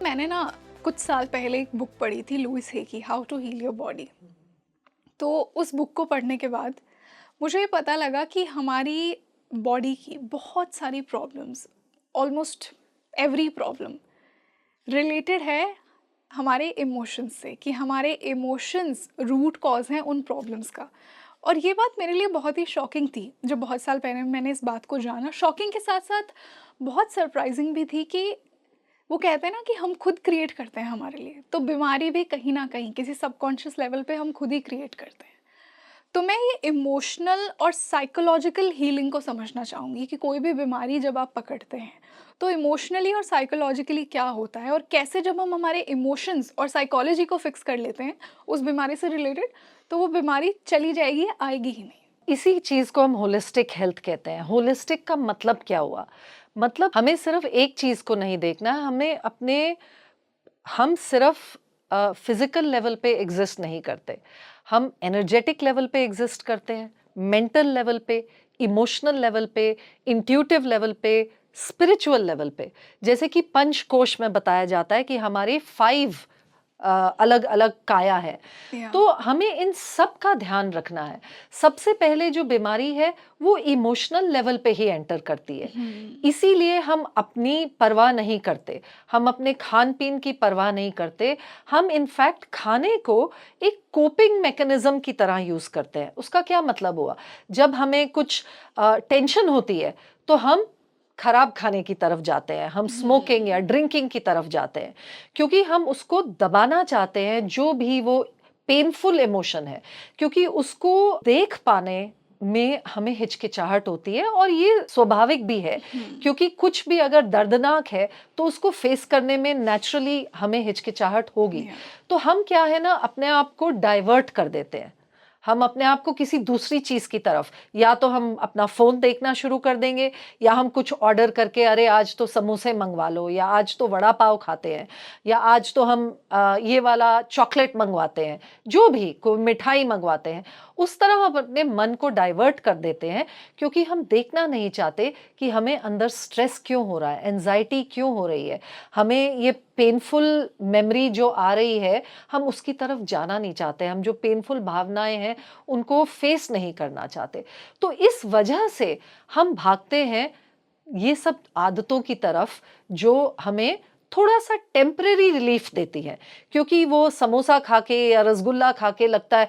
मैंने ना कुछ साल पहले एक बुक पढ़ी थी लुइस हे की, how to heal your body. तो उस बुक को पढ़ने के बाद मुझे ये पता लगा कि हमारी बॉडी की बहुत सारी problems, almost every problem related है हमारे इमोशंस से, कि हमारे इमोशंस रूट कॉज हैं उन प्रॉब्लम्स का। और ये बात मेरे लिए बहुत ही शॉकिंग थी जब बहुत साल पहले मैंने इस बात को जाना। शॉकिंग के साथ साथ बहुत सरप्राइजिंग भी थी कि वो कहते हैं ना कि हम खुद क्रिएट करते हैं हमारे लिए, तो बीमारी भी कहीं ना कहीं किसी सबकॉन्शियस लेवल पे हम खुद ही क्रिएट करते हैं। तो मैं ये इमोशनल और साइकोलॉजिकल हीलिंग को समझना चाहूँगी कि कोई भी बीमारी जब आप पकड़ते हैं तो इमोशनली और साइकोलॉजिकली क्या होता है, और कैसे जब हम हमारे इमोशंस और साइकोलॉजी को फिक्स कर लेते हैं उस बीमारी से रिलेटेड, तो वो बीमारी चली जाएगी, आएगी ही नहीं। इसी चीज को हम होलिस्टिक हेल्थ कहते हैं। होलिस्टिक का मतलब क्या हुआ? मतलब हमें सिर्फ एक चीज को नहीं देखना है, हम सिर्फ फिजिकल लेवल पे एग्जिस्ट नहीं करते, हम एनर्जेटिक लेवल पे एग्जिस्ट करते हैं, मेंटल लेवल पे, इमोशनल लेवल पे, इंट्यूटिव लेवल पे, स्पिरिचुअल लेवल पे। जैसे कि पंचकोश में बताया जाता है कि हमारे 5 अलग अलग काया है। या तो हमें इन सब का ध्यान रखना है। सबसे पहले जो बीमारी है वो इमोशनल लेवल पे ही एंटर करती है। इसीलिए हम अपनी परवाह नहीं करते, हम अपने खान पीन की परवाह नहीं करते। हम इनफैक्ट खाने को एक कोपिंग मैकेनिज्म की तरह यूज करते हैं। उसका क्या मतलब हुआ? जब हमें कुछ टेंशन होती है तो हम खराब खाने की तरफ जाते हैं, हम स्मोकिंग या ड्रिंकिंग की तरफ जाते हैं, क्योंकि हम उसको दबाना चाहते हैं, जो भी वो पेनफुल इमोशन है, क्योंकि उसको देख पाने में हमें हिचकिचाहट होती है। और ये स्वाभाविक भी है, क्योंकि कुछ भी अगर दर्दनाक है तो उसको फेस करने में नेचुरली हमें हिचकिचाहट होगी। या तो हम क्या है ना, अपने आप को डाइवर्ट कर देते हैं। हम अपने आप को किसी दूसरी चीज की तरफ, या तो हम अपना फोन देखना शुरू कर देंगे, या हम कुछ ऑर्डर करके अरे आज तो समोसे मंगवा लो, या आज तो वड़ा पाव खाते हैं, या आज तो हम ये वाला चॉकलेट मंगवाते हैं, जो भी कोई मिठाई मंगवाते हैं। उस तरह हम अपने मन को डाइवर्ट कर देते हैं, क्योंकि हम देखना नहीं चाहते कि हमें अंदर स्ट्रेस क्यों हो रहा है, एंजाइटी क्यों हो रही है, हमें ये पेनफुल मेमोरी जो आ रही है, हम उसकी तरफ जाना नहीं चाहते, हम जो पेनफुल भावनाएं हैं उनको फेस नहीं करना चाहते। तो इस वजह से हम भागते हैं ये सब आदतों की तरफ, जो हमें थोड़ा सा टेम्परेरी रिलीफ देती है। क्योंकि वो समोसा खा के या रसगुल्ला खा के लगता है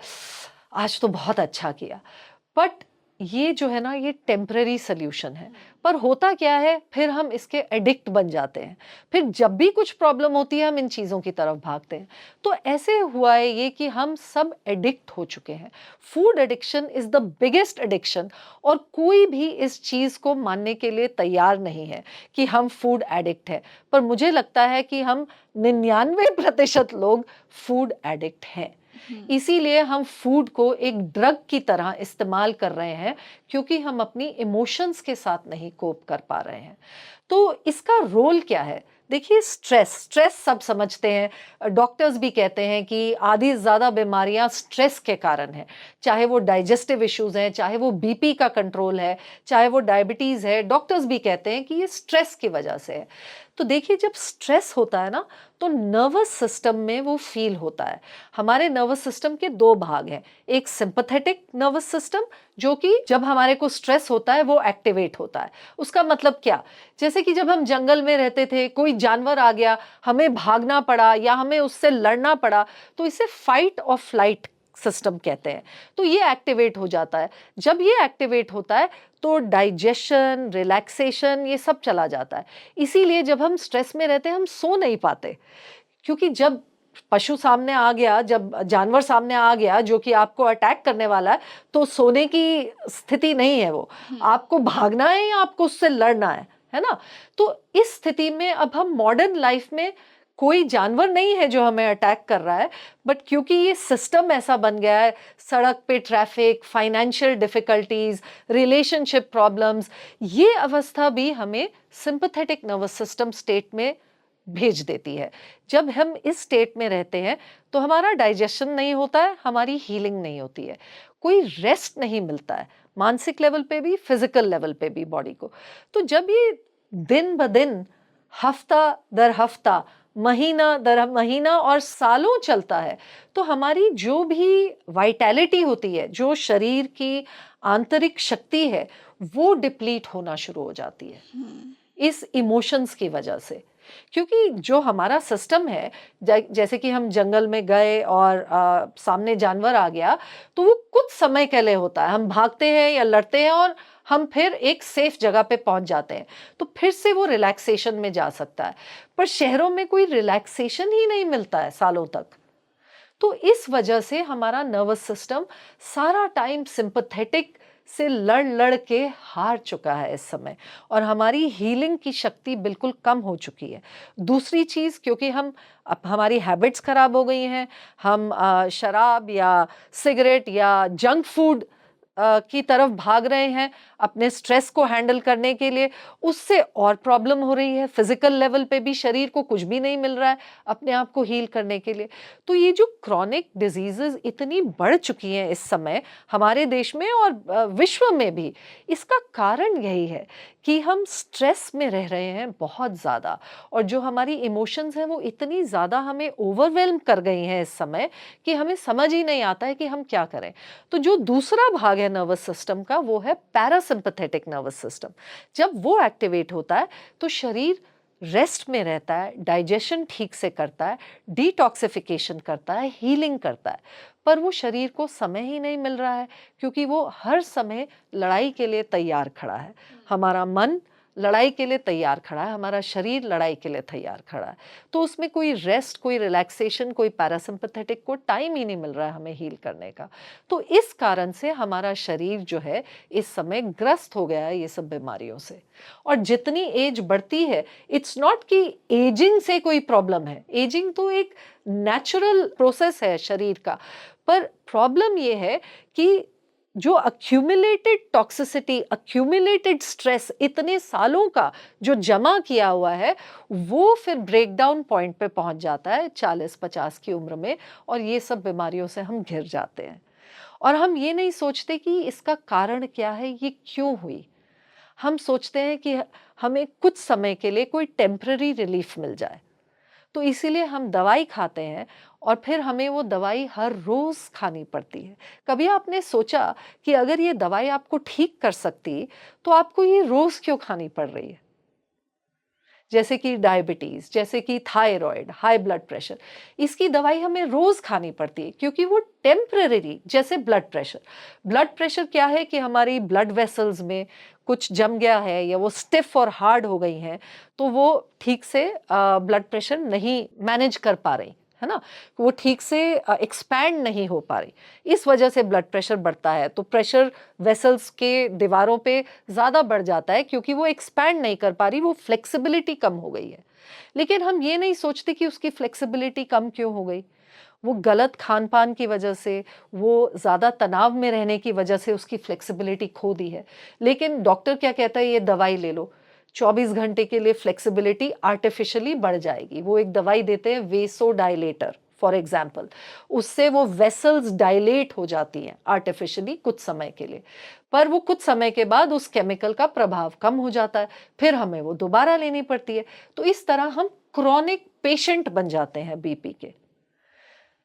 आज तो बहुत अच्छा किया, बट ये जो है ना, ये टेम्परेरी सोल्यूशन है। पर होता क्या है, फिर हम इसके एडिक्ट बन जाते हैं। फिर जब भी कुछ प्रॉब्लम होती है हम इन चीज़ों की तरफ भागते हैं। तो ऐसे हुआ है ये कि हम सब एडिक्ट हो चुके हैं। Food addiction is the biggest addiction, और कोई भी इस चीज़ को मानने के लिए तैयार नहीं है कि हम फूड एडिक्ट हैं। पर मुझे लगता है कि हम 99% लोग फूड एडिक्ट हैं। इसीलिए हम फूड को एक ड्रग की तरह इस्तेमाल कर रहे हैं, क्योंकि हम अपनी इमोशंस के साथ नहीं कोप कर पा रहे हैं। तो इसका रोल क्या है? देखिए, स्ट्रेस स्ट्रेस सब समझते हैं। डॉक्टर्स भी कहते हैं कि आधी ज़्यादा बीमारियां स्ट्रेस के कारण हैं। चाहे वो डाइजेस्टिव इश्यूज हैं, चाहे वो बीपी का कंट्रोल है, चाहे वो डायबिटीज़ है, डॉक्टर्स भी कहते हैं कि ये स्ट्रेस की वजह से है। तो देखिए, जब स्ट्रेस होता है ना, तो नर्वस सिस्टम में वो फील होता है। हमारे नर्वस सिस्टम के 2 भाग हैं। एक सिंपैथेटिक नर्वस सिस्टम, जो कि जब हमारे को स्ट्रेस होता है वो एक्टिवेट होता है। उसका मतलब क्या? जैसे कि जब हम जंगल में रहते थे, कोई जानवर आ गया, हमें भागना पड़ा या हमें उससे लड़ना पड़ा, तो इसे फाइट और फ्लाइट सिस्टम कहते हैं। तो ये एक्टिवेट हो जाता है। जब ये एक्टिवेट होता है तो डाइजेशन, रिलैक्सेशन, ये सब चला जाता है। इसीलिए जब हम स्ट्रेस में रहते हैं हम सो नहीं पाते, क्योंकि जब पशु सामने आ गया, जब जानवर सामने आ गया जो कि आपको अटैक करने वाला है, तो सोने की स्थिति नहीं है वो। आपको भागना है या आपको उससे लड़ना है ना? तो इस स्थिति में अब हम मॉडर्न लाइफ में, कोई जानवर नहीं है जो हमें अटैक कर रहा है, बट क्योंकि ये सिस्टम ऐसा बन गया है, सड़क पे traffic, financial difficulties, relationship problems, ये अवस्था भी हमें सिंपैथेटिक नर्वस सिस्टम स्टेट में भेज देती है। जब हम इस स्टेट में रहते हैं तो हमारा डाइजेशन नहीं होता है, हमारी हीलिंग नहीं होती है, कोई रेस्ट नहीं मिलता है, मानसिक लेवल पे भी, फिजिकल लेवल पे भी बॉडी को। तो जब ये दिन ब दिन, हफ्ता दर हफ्ता, महीना दर महीना और सालों चलता है, तो हमारी जो भी वाइटैलिटी होती है, जो शरीर की आंतरिक शक्ति है, वो डिप्लीट होना शुरू हो जाती है इस इमोशंस की वजह से। क्योंकि जो हमारा सिस्टम है, जैसे कि हम जंगल में गए और सामने जानवर आ गया, तो वो कुछ समय के लिए होता है, हम भागते हैं या लड़ते हैं और हम फिर एक सेफ जगह पे पहुंच जाते हैं, तो फिर से वो रिलैक्सेशन में जा सकता है। पर शहरों में कोई रिलैक्सेशन ही नहीं मिलता है सालों तक। तो इस वजह से हमारा नर्वस सिस्टम सारा टाइम सिंपैथेटिक से लड़ लड़ के हार चुका है इस समय, और हमारी हीलिंग की शक्ति बिल्कुल कम हो चुकी है। दूसरी चीज़, क्योंकि हम अब हमारी हैबिट्स खराब हो गई हैं, हम शराब या सिगरेट या जंक फूड की तरफ भाग रहे हैं अपने स्ट्रेस को हैंडल करने के लिए, उससे और प्रॉब्लम हो रही है। फिजिकल लेवल पे भी शरीर को कुछ भी नहीं मिल रहा है अपने आप को हील करने के लिए। तो ये जो क्रॉनिक डिजीजेस इतनी बढ़ चुकी हैं इस समय हमारे देश में और विश्व में भी, इसका कारण यही है कि हम स्ट्रेस में रह रहे हैं बहुत ज़्यादा, और जो हमारी इमोशंस हैं वो इतनी ज़्यादा हमें ओवरवेल्म कर गई हैं इस समय कि हमें समझ ही नहीं आता है कि हम क्या करें। तो जो दूसरा भाग है नर्वस सिस्टम का, वो है पैरासिम्पैथेटिक नर्वस सिस्टम। जब वो एक्टिवेट होता है तो शरीर रेस्ट में रहता है, डाइजेशन ठीक से करता है, डिटॉक्सिफिकेशन करता है, हीलिंग करता है। पर वो शरीर को समय ही नहीं मिल रहा है, क्योंकि वो हर समय लड़ाई के लिए तैयार खड़ा है। हमारा मन लड़ाई के लिए तैयार खड़ा है, हमारा शरीर लड़ाई के लिए तैयार खड़ा है। तो उसमें कोई रेस्ट, कोई रिलैक्सेशन, कोई पैरासिम्पैथेटिक को टाइम ही नहीं मिल रहा है हमें हील करने का। तो इस कारण से हमारा शरीर जो है इस समय ग्रस्त हो गया है ये सब बीमारियों से। और जितनी एज बढ़ती है, इट्स नॉट कि एजिंग से कोई प्रॉब्लम है, एजिंग तो एक नेचुरल प्रोसेस है शरीर का। पर प्रॉब्लम ये है कि जो अक्यूमुलेटेड टॉक्सिसिटी, अक्यूमुलेटेड स्ट्रेस इतने सालों का जो जमा किया हुआ है, वो फिर ब्रेकडाउन पॉइंट पे पहुंच जाता है 40-50 की उम्र में, और ये सब बीमारियों से हम घिर जाते हैं। और हम ये नहीं सोचते कि इसका कारण क्या है, ये क्यों हुई। हम सोचते हैं कि हमें कुछ समय के लिए कोई टेम्पररी रिलीफ मिल जाए, तो इसीलिए हम दवाई खाते हैं, और फिर हमें वो दवाई हर रोज खानी पड़ती है। कभी आपने सोचा कि अगर ये दवाई आपको ठीक कर सकती, तो आपको ये रोज क्यों खानी पड़ रही है? जैसे कि डायबिटीज, जैसे कि थायराइड, हाई ब्लड प्रेशर, इसकी दवाई हमें रोज खानी पड़ती है क्योंकि वो टेम्पररी, जैसे ब्लड प्रेशर। ब्लड प्रेशर क्या है कि हमारी ब्लड वेसल्स में कुछ जम गया है या वो स्टिफ और हार्ड हो गई हैं, तो वो ठीक से ब्लड प्रेशर नहीं मैनेज कर पा रही है ना, वो ठीक से एक्सपैंड नहीं हो पा रही, इस वजह से ब्लड प्रेशर बढ़ता है। तो प्रेशर वेसल्स के दीवारों पे ज़्यादा बढ़ जाता है क्योंकि वो एक्सपैंड नहीं कर पा रही, वो फ्लेक्सिबिलिटी कम हो गई है। लेकिन हम ये नहीं सोचते कि उसकी फ्लेक्सिबिलिटी कम क्यों हो गई। वो गलत खान पान की वजह से, वो ज़्यादा तनाव में रहने की वजह से उसकी फ्लेक्सिबिलिटी खो दी है। लेकिन डॉक्टर क्या कहता है, ये दवाई ले लो, 24 घंटे के लिए फ्लेक्सिबिलिटी आर्टिफिशियली बढ़ जाएगी। वो एक दवाई देते हैं वेसोडाइलेटर फॉर एग्जाम्पल, उससे वो वेसल्स डायलेट हो जाती हैं आर्टिफिशियली कुछ समय के लिए। पर वो कुछ समय के बाद उस केमिकल का प्रभाव कम हो जाता है, फिर हमें वो दोबारा लेनी पड़ती है। तो इस तरह हम क्रॉनिक पेशेंट बन जाते हैं बीपी के।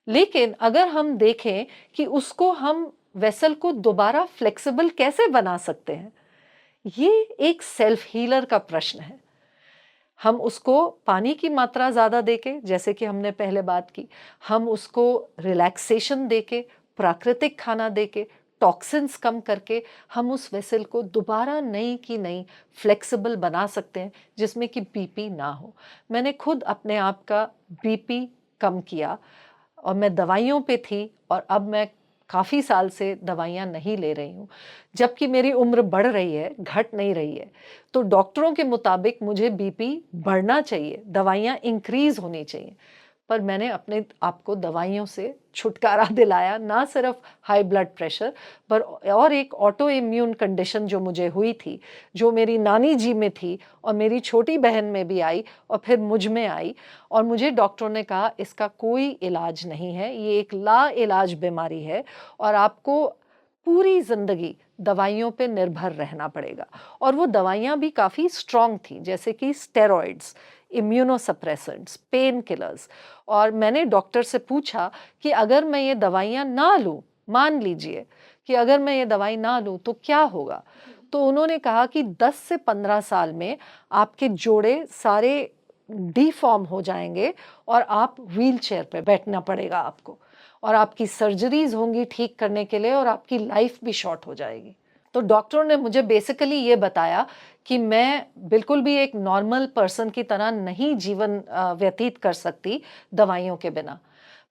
लेकिन अगर हम देखें कि उसको हम वेसल को दोबारा फ्लेक्सिबल कैसे बना सकते हैं, ये एक सेल्फ हीलर का प्रश्न है। हम उसको पानी की मात्रा ज़्यादा देके, जैसे कि हमने पहले बात की, हम उसको रिलैक्सेशन देके, प्राकृतिक खाना देके, टॉक्सिन्स कम करके हम उस वेसल को दोबारा नई की नई फ्लेक्सिबल बना सकते हैं, जिसमें कि बीपी ना हो। मैंने खुद अपने आप का बीपी कम किया, और मैं दवाइयों पे थी, और अब मैं काफ़ी साल से दवाइयाँ नहीं ले रही हूँ, जबकि मेरी उम्र बढ़ रही है, घट नहीं रही है। तो डॉक्टरों के मुताबिक मुझे बीपी बढ़ना चाहिए, दवाइयाँ इंक्रीज़ होनी चाहिए। पर मैंने अपने आप को दवाइयों से छुटकारा दिलाया, ना सिर्फ हाई ब्लड प्रेशर पर और एक ऑटो इम्यून कंडीशन जो मुझे हुई थी, जो मेरी नानी जी में थी और मेरी छोटी बहन में भी आई और फिर मुझ में आई, और मुझे डॉक्टरों ने कहा इसका कोई इलाज नहीं है, ये एक ला इलाज बीमारी है और आपको पूरी ज़िंदगी दवाइयों पे निर्भर रहना पड़ेगा। और वो दवाइयाँ भी काफ़ी स्ट्रॉन्ग थी, जैसे कि स्टेरॉइड्स, इम्यूनोसप्रेसेंट्स, पेन किलर्स। और मैंने डॉक्टर से पूछा कि अगर मैं ये दवाइयाँ ना लूँ, मान लीजिए कि अगर मैं ये दवाई ना लूँ तो क्या होगा? तो उन्होंने कहा कि 10 से 15 साल में आपके जोड़े सारे डिफॉर्म हो जाएंगे और आप व्हील चेयर पे बैठना पड़ेगा आपको, और आपकी सर्जरीज होंगी ठीक करने के लिए, और आपकी लाइफ भी शॉर्ट हो जाएगी। तो डॉक्टरों ने मुझे बेसिकली ये बताया कि मैं बिल्कुल भी एक नॉर्मल पर्सन की तरह नहीं जीवन व्यतीत कर सकती दवाइयों के बिना।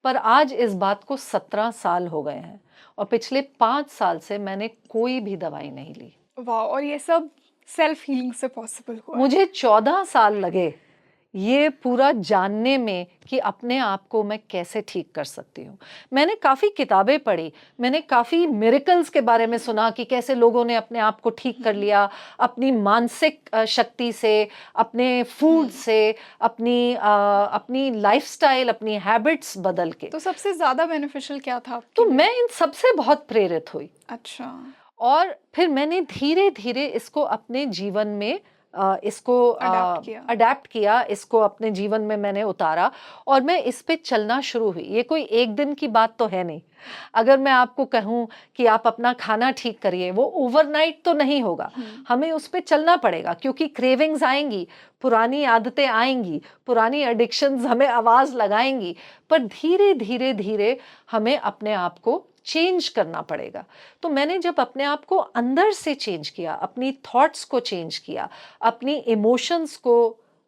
पर आज इस बात को 17 साल हो गए हैं और पिछले 5 साल से मैंने कोई भी दवाई नहीं ली। वाह! और ये सब सेल्फ हीलिंग से पॉसिबल हुआ है। मुझे 14 साल लगे ये पूरा जानने में कि अपने आप को मैं कैसे ठीक कर सकती हूँ। मैंने काफ़ी किताबें पढ़ी, मैंने काफ़ी मिरेकल्स के बारे में सुना कि कैसे लोगों ने अपने आप को ठीक कर लिया, अपनी मानसिक शक्ति से, अपने फूड से, अपनी लाइफस्टाइल, अपनी हैबिट्स बदल के। तो सबसे ज़्यादा बेनिफिशियल क्या था आपके तो लिए? मैं इन सबसे बहुत प्रेरित हुई अच्छा। और फिर मैंने धीरे-धीरे इसको अपने जीवन में इसको अडॉप्ट किया। अडैप्ट किया, इसको अपने जीवन में मैंने उतारा और मैं इस पे चलना शुरू हुई। ये कोई एक दिन की बात तो है नहीं। अगर मैं आपको कहूँ कि आप अपना खाना ठीक करिए, वो ओवरनाइट तो नहीं होगा। हमें उस पे चलना पड़ेगा क्योंकि क्रेविंग्स आएँगी, पुरानी आदतें आएँगी, पुरानी एडिक्शंस हमें आवाज़ लगाएँगी, पर धीरे-धीरे हमें अपने आप को चेंज करना पड़ेगा। तो मैंने जब अपने आप को अंदर से चेंज किया, अपनी थॉट्स को चेंज किया, अपनी इमोशंस को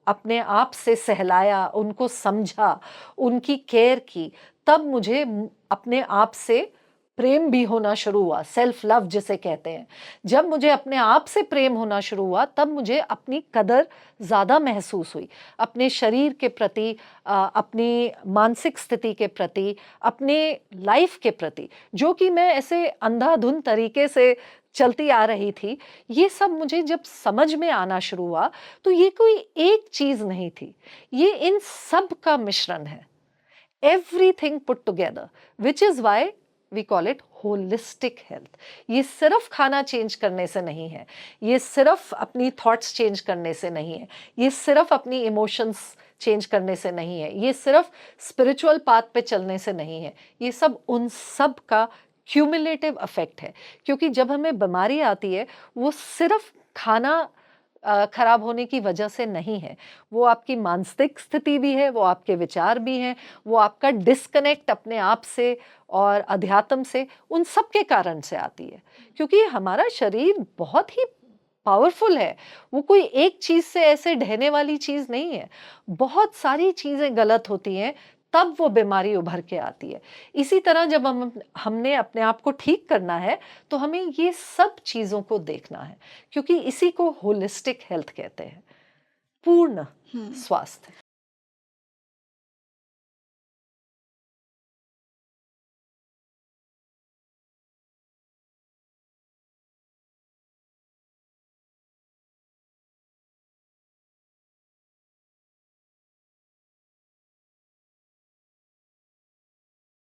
अपने आप से सहलाया, उनको समझा, उनकी केयर की, तब मुझे अपने आप से प्रेम भी होना शुरू हुआ, सेल्फ लव जिसे कहते हैं। जब मुझे अपने आप से प्रेम होना शुरू हुआ, तब मुझे अपनी कदर ज़्यादा महसूस हुई, अपने शरीर के प्रति, अपनी मानसिक स्थिति के प्रति, अपने लाइफ के प्रति, जो कि मैं ऐसे अंधाधुंध तरीके से चलती आ रही थी। ये सब मुझे जब समझ में आना शुरू हुआ, तो ये कोई एक चीज़ नहीं थी, ये इन सब का मिश्रण है। Everything put together, which is why we call it holistic health. ये सिर्फ खाना चेंज करने से नहीं है, ये सिर्फ अपनी थॉट्स चेंज करने से नहीं है, ये सिर्फ अपनी इमोशंस चेंज करने से नहीं है, ये सिर्फ स्पिरिचुअल पाथ पे चलने से नहीं है, ये सब उन सब का क्यूमुलेटिव इफेक्ट है। क्योंकि जब हमें बीमारी आती है, वो सिर्फ खाना खराब होने की वजह से नहीं है, वो आपकी मानसिक स्थिति भी है, वो आपके विचार भी हैं, वो आपका डिस्कनेक्ट अपने आप से और अध्यात्म से, उन सब के कारण से आती है। क्योंकि हमारा शरीर बहुत ही पावरफुल है, वो कोई एक चीज़ से ऐसे ढहने वाली चीज़ नहीं है। बहुत सारी चीज़ें गलत होती हैं, तब वो बीमारी उभर के आती है। इसी तरह जब हमने अपने आप को ठीक करना है, तो हमें ये सब चीज़ों को देखना है, क्योंकि इसी को होलिस्टिक हेल्थ कहते हैं, पूर्ण स्वास्थ्य।